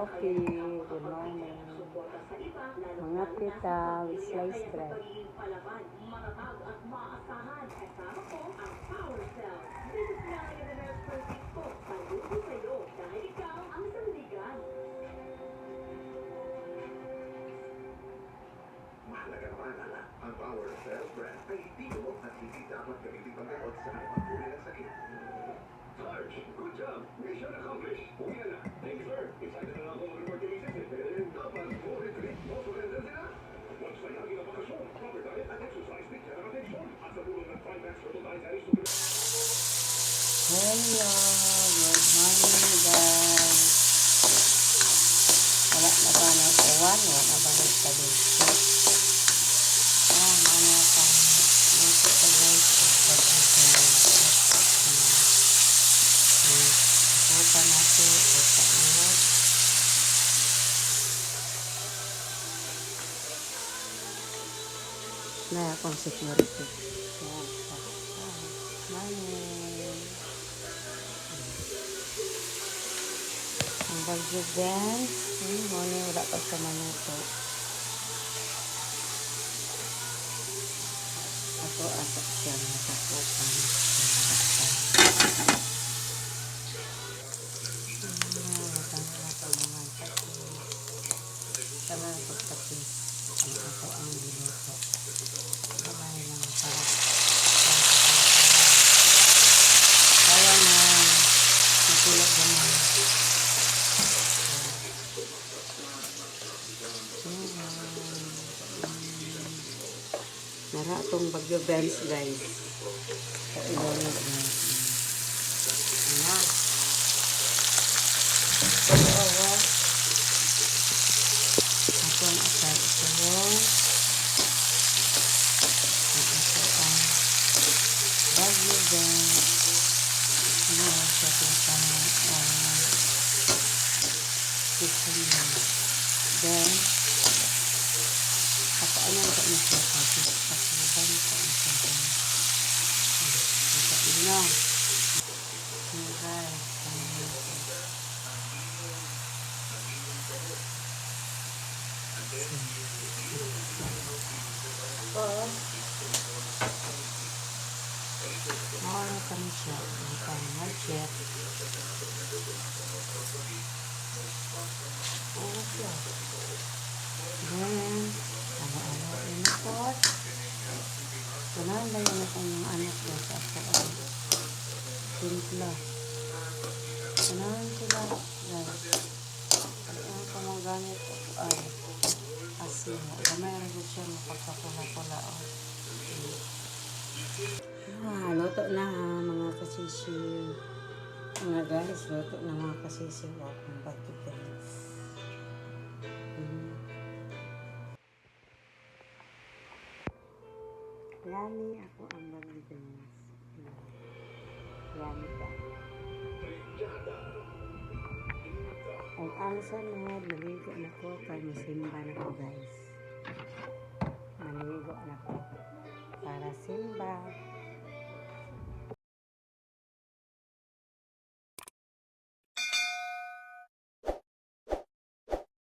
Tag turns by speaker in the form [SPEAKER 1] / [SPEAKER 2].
[SPEAKER 1] coffee. Good morning. Mga pita with sliced bread.
[SPEAKER 2] Mahalaga naman ang Power Cells brand ay hindi lumot at hindi dapat gamitin paggamot sa anumang uri ng sakit. Sarge, good job! Mission accomplished! Uwi na na! Thank you, sir! Excited na ako mag-report kay Mrs. Dapat mo retreat mo surrender sila! Once may lagi ng bakasyon, proper diet at exercise with care and attention at sa tulong ng Trimax Herbal Dietary Supplement.
[SPEAKER 1] Hello, good morning guys. Wala na ba ng uwan? Wala na ba ng taluso? Mamaya pang luto ko guys. Ito na ito. Itaot. Na akong security. Morning. Ang bagyo guys. Morning, wala pa sa manuto. Ako asa siya nakakupan. Sama ang pagtapis. Ang ako ang binuto. Kamay lang para kaya na matulog naman. Nara itong bagyo Benz guys. Sa ilalim guys. Ayan. Oo. Ito ang asal ito. Ito ang bagyo Benz. Ano siya kung kitchen. Then, kapaanan ka na siya kasi pasiban ka na siya. Nakainom. Okay. Tapos, mawala kami siya. Hindi pa mag-check. Okay. Then, ano-ano inipot. Ganahan ba yun akong mga anak ko sa ako. Simpla. Ganahan sila. Guys. Ano ko mga gamit ko ay asin. Gamay rin siya mapagkapula-pula. Luto na mga kasisi. Mga guys, luto na mga kasisi. Welcome back to guys. Yummy ako ang bagay. Yummy ka. Ang sunod, maligo na ko kay masimba na ko guys. Maligo na ko para simba.